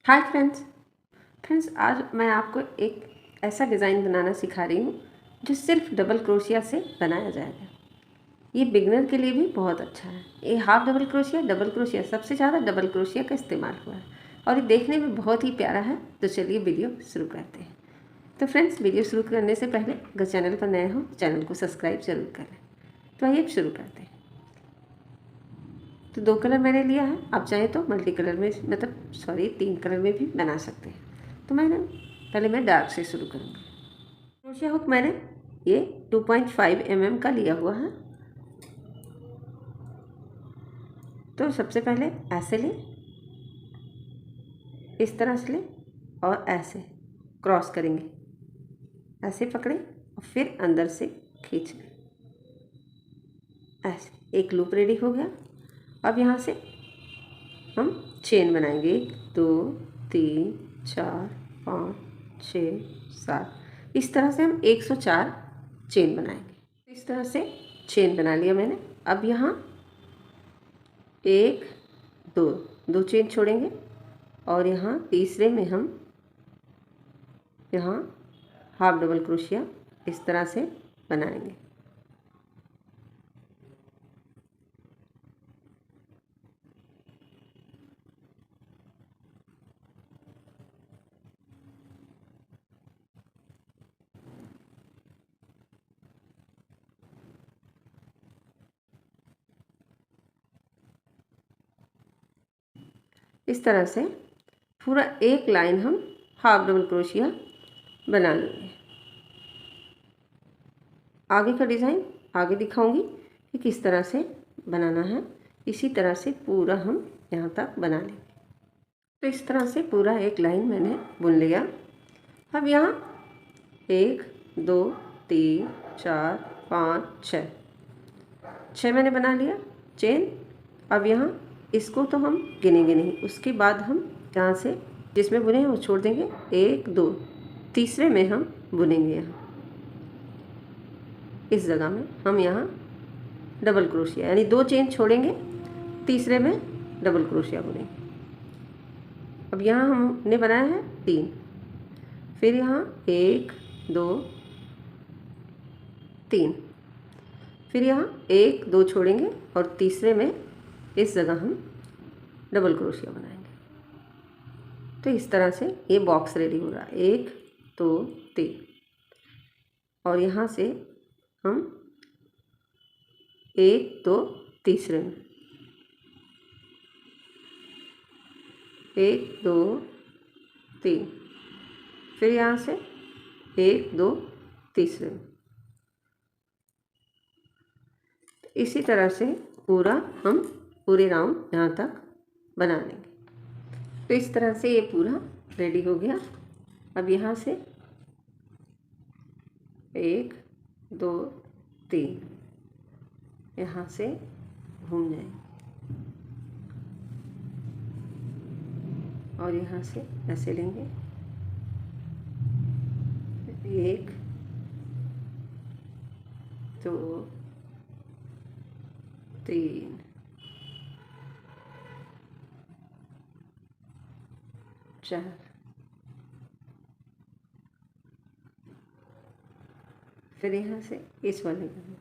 Hi friends आज मैं आपको एक ऐसा डिज़ाइन बनाना सिखा रही हूँ जो सिर्फ डबल क्रोशिया से बनाया जाएगा। ये बिगनर के लिए भी बहुत अच्छा है। ये हाफ डबल क्रोशिया सबसे ज़्यादा डबल क्रोशिया का इस्तेमाल हुआ है और ये देखने में बहुत ही प्यारा है। तो चलिए वीडियो शुरू करते हैं। तो फ्रेंड्स, वीडियो शुरू करने से पहले अगर चैनल पर नए हो चैनल को सब्सक्राइब जरूर कर लें। तो आइए शुरू करते हैं। तो 2 कलर मैंने लिया है। आप चाहें तो मल्टी कलर में, मतलब 3 कलर में भी बना सकते हैं। तो पहले मैं डार्क से शुरू करूँगी। क्रोशिया हुक मैंने ये 2.5 mm का लिया हुआ है। तो सबसे पहले ऐसे लें, इस तरह से लें और ऐसे क्रॉस करेंगे, ऐसे पकड़ें और फिर अंदर से खींच लें। ऐसे एक लूप रेडी हो गया। अब यहाँ से हम चेन बनाएंगे। 1 2 3 4 5 6 7। इस तरह से हम 104 चेन बनाएंगे। इस तरह से चेन बना लिया मैंने। अब यहाँ 1 2 चेन छोड़ेंगे और यहाँ तीसरे में हम यहाँ हाफ डबल क्रोशिया इस तरह से बनाएंगे। इस तरह से पूरा एक लाइन हम हाफ डबल क्रोशिया बना लेंगे। आगे का डिज़ाइन आगे दिखाऊंगी कि किस तरह से बनाना है। इसी तरह से पूरा हम यहाँ तक बना लेंगे। तो इस तरह से पूरा एक लाइन मैंने बुन लिया। अब यहाँ 1 2 3 4 5 6 मैंने बना लिया चेन। अब यहाँ इसको तो हम गिनेंगे नहीं, उसके बाद हम यहाँ से जिसमें बुने हैं वो छोड़ देंगे। 1 2 तीसरे में हम बुनेंगे। यहाँ इस जगह में हम यहाँ डबल क्रोशिया यानी 2 चेन छोड़ेंगे, तीसरे में डबल क्रोशिया बुनेंगे। अब यहाँ हमने बनाया है 3, फिर यहाँ 1 2 3, फिर यहाँ 1 2 छोड़ेंगे और तीसरे में इस जगह हम डबल क्रोशिया बनाएंगे। तो इस तरह से ये बॉक्स रेडी हो रहा है। 1 2 3 और यहाँ से हम 1 2 तीसरे में 1 2 3, फिर यहाँ से 1 2 तीसरे में। इसी तरह से पूरा हम पूरे राउंड यहाँ तक बना लेंगे। तो इस तरह से ये पूरा रेडी हो गया। अब यहाँ से 1 2 3 यहाँ से घूम जाएंगे और यहाँ से ऐसे लेंगे। 1 2 3 4, फिर यहाँ से इस वाले में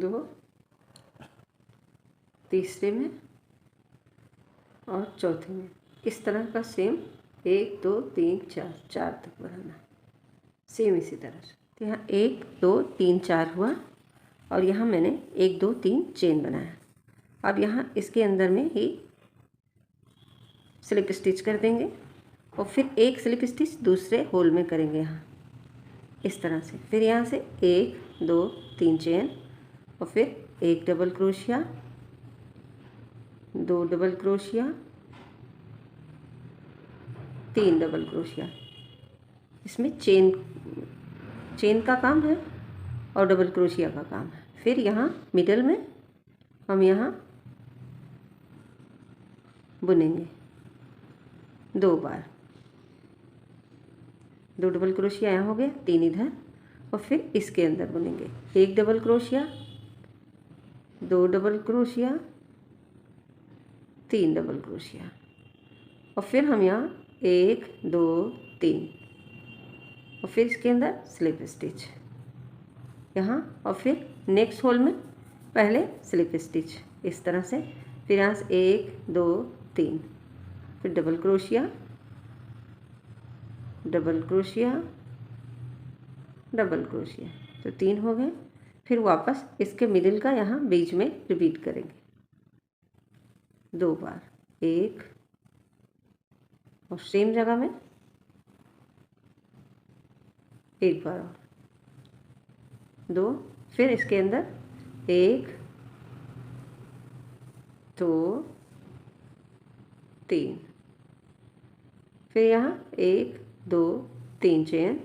2 तीसरे में और चौथे में। इस तरह का सेम 1 2 3 4 तक बढ़ाना है, सेम इसी तरह से। तो यहाँ 1 2 3 4 हुआ और यहाँ मैंने 1 2 3 चेन बनाया। अब यहाँ इसके अंदर में ही स्लिप स्टिच कर देंगे और फिर एक स्लिप स्टिच दूसरे होल में करेंगे यहाँ इस तरह से। फिर यहाँ से 1 2 3 चेन और फिर 1 double crochet, 2 double crochet, 3 double crochet. इसमें चेन का काम है और डबल क्रोशिया का काम है। फिर यहाँ मिडल में हम यहाँ बुनेंगे 2 बार। 2 डबल क्रोशिया यहाँ हो गया, 3 इधर, और फिर इसके अंदर बुनेंगे 1 double crochet, 2 double crochet, 3 double crochet, और फिर हम यहाँ 1 2 3, और फिर इसके अंदर स्लिप स्टिच यहाँ, और फिर नेक्स्ट होल में पहले स्लिप स्टिच इस तरह से, फिर यहाँ से 1 2 3, फिर double crochet, double crochet, double crochet, तो 3 हो गए। फिर वापस इसके मिडिल का यहाँ बीच में रिपीट करेंगे 2 बार, 1, और सेम जगह में 1 बार और 2, फिर इसके अंदर 1 2 3, फिर यहाँ 1 2 3 चेन,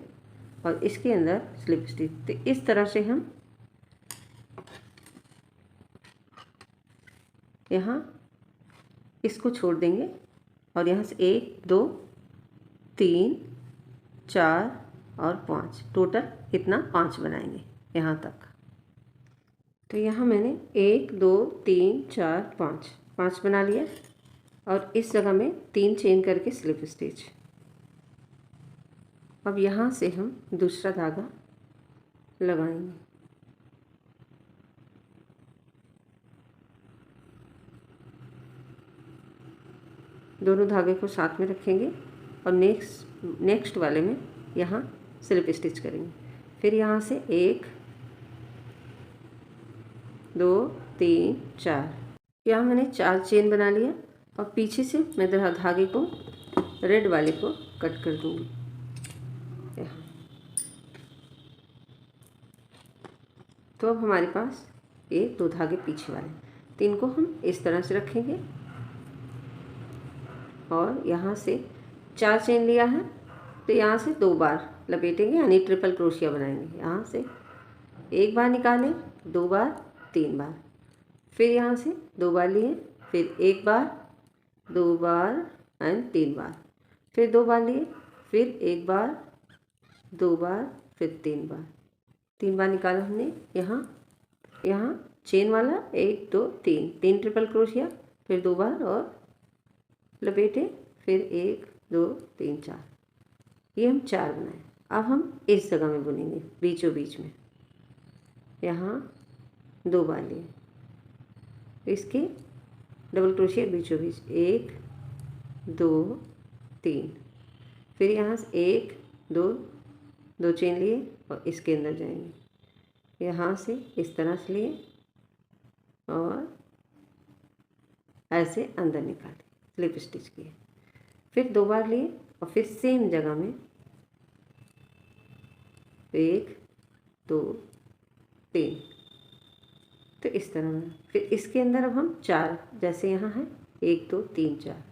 और इसके अंदर स्लिप स्टिच। तो इस तरह से हम यहाँ इसको छोड़ देंगे, और यहाँ से 1 2 3 4 और 5, टोटल कितना 5 बनाएंगे यहाँ तक। तो यहाँ मैंने 1 2 3 4 5 बना लिया, और इस जगह में 3 चेन करके स्लिप स्टिच। अब यहाँ से हम दूसरा धागा लगाएंगे, दोनों धागे को साथ में रखेंगे, और नेक्स्ट वाले में यहाँ स्लिप स्टिच करेंगे। फिर यहाँ से 1 2 3 4, यहाँ मैंने 4 चेन बना लिया, और पीछे से मैं धागे को रेड वाले को कट कर दूँगी यहाँ। तो अब हमारे पास ये 2 धागे पीछे वाले, तो इनको हम इस तरह से रखेंगे, और यहाँ से 4 चेन लिया है, तो यहाँ से 2 बार लपेटेंगे, यानी ट्रिपल क्रोशिया बनाएंगे। यहाँ से 1 बार निकालें, 2 बार, 3 बार, फिर यहाँ से 2 बार लिए, फिर 1 बार, 2 बार एंड 3 बार, फिर 2 बार लिए, फिर 1 बार, 2 बार, फिर 3 बार, 3 बार निकाला हमने। यहाँ चेन वाला 1 2 3 ट्रिपल क्रोशिया, फिर 2 बार और लपेटे, फिर 1 2 3 4, ये हम 4 बनाए। अब हम इस जगह में बुनेंगे बीचों बीच में, यहाँ 2 बार लिए, इसके डबल क्रोशिया बीचों बीच 1 2 3, फिर यहाँ से 1 2 चेन लिए, और इसके अंदर जाएंगे, यहाँ से इस तरह से लिए, और ऐसे अंदर निकाले, स्लिप स्टिच किए, फिर 2 बार लिए, और फिर सेम जगह में 1 2 3, तो इस तरह में। फिर इसके अंदर अब हम 4, जैसे यहाँ है 1 2 3 4,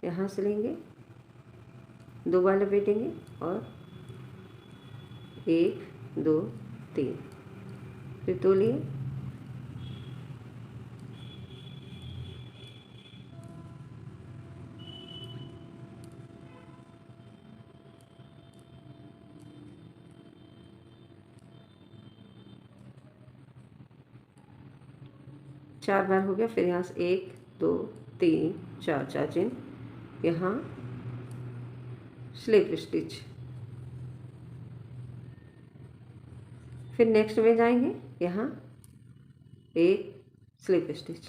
यहाँ से लेंगे, 2 बार लपेटेंगे, और 1 2 3, फिर 2 लिए, चार बार हो गया, फिर यहाँ से 1 2 3 4 चेन, यहाँ स्लिप स्टिच, फिर नेक्स्ट में जाएंगे, यहाँ 1 स्लिप स्टिच,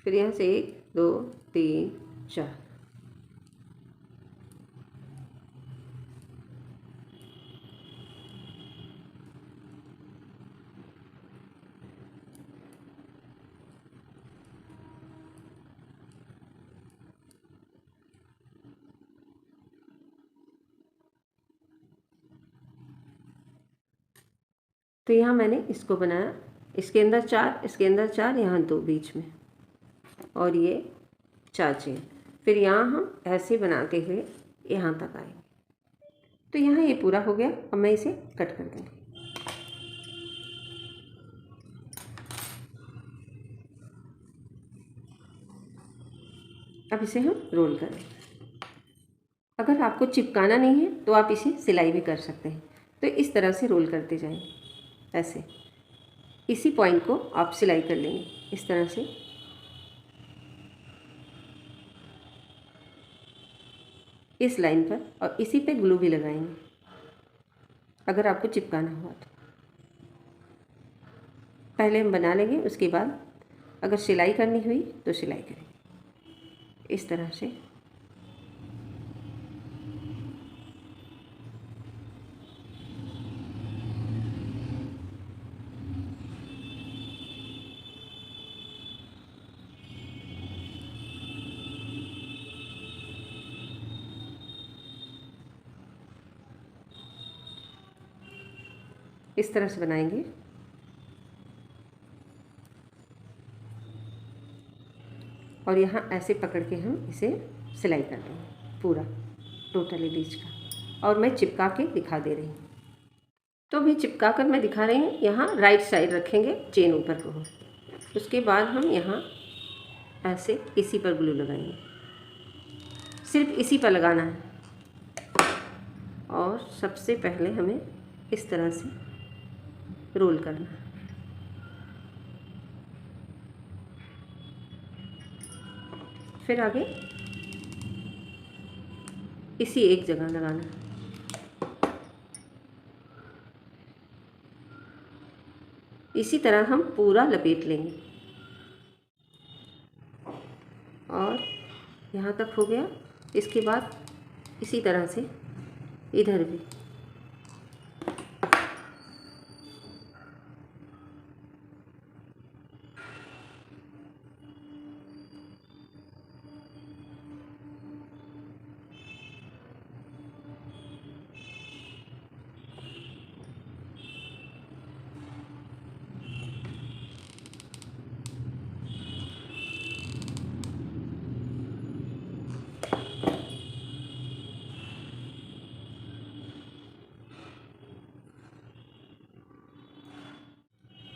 फिर यहाँ से 1 2 3 4, तो यहाँ मैंने इसको बनाया, इसके अंदर 4, इसके अंदर 4, यहाँ 2 बीच में, और ये 4 चेन। फिर यहाँ हम ऐसे बनाते हुए यहाँ तक आएंगे। तो यहाँ ये पूरा हो गया। अब मैं इसे कट कर दूँगी। अब इसे हम रोल करें। अगर आपको चिपकाना नहीं है तो आप इसे सिलाई भी कर सकते हैं। तो इस तरह से रोल करते जाएं, ऐसे इसी पॉइंट को आप सिलाई कर लेंगे इस तरह से। इस लाइन पर और इसी पे ग्लू भी लगाएंगे अगर आपको चिपकाना हुआ तो। पहले हम बना लेंगे, उसके बाद अगर सिलाई करनी हुई तो सिलाई करेंगे इस तरह से। इस तरह से बनाएंगे। और यहाँ ऐसे पकड़ के हम इसे सिलाई कर देंगे पूरा टोटली बीच का। और मैं चिपका के दिखा दे रही हूँ। तो भी चिपका कर मैं दिखा रही हूँ। यहाँ राइट साइड रखेंगे चेन ऊपर को। उसके बाद हम यहाँ ऐसे इसी पर ग्लू लगाएंगे, सिर्फ इसी पर लगाना है। और सबसे पहले हमें इस तरह से रोल करना है। फिर आगे इसी एक जगह लगाना है। इसी तरह हम पूरा लपेट लेंगे। और यहाँ तक हो गया। इसके बाद इसी तरह से इधर भी।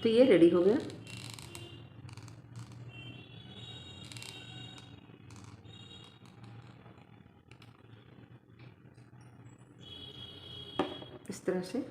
तो ये रेडी हो गया। इस तरह से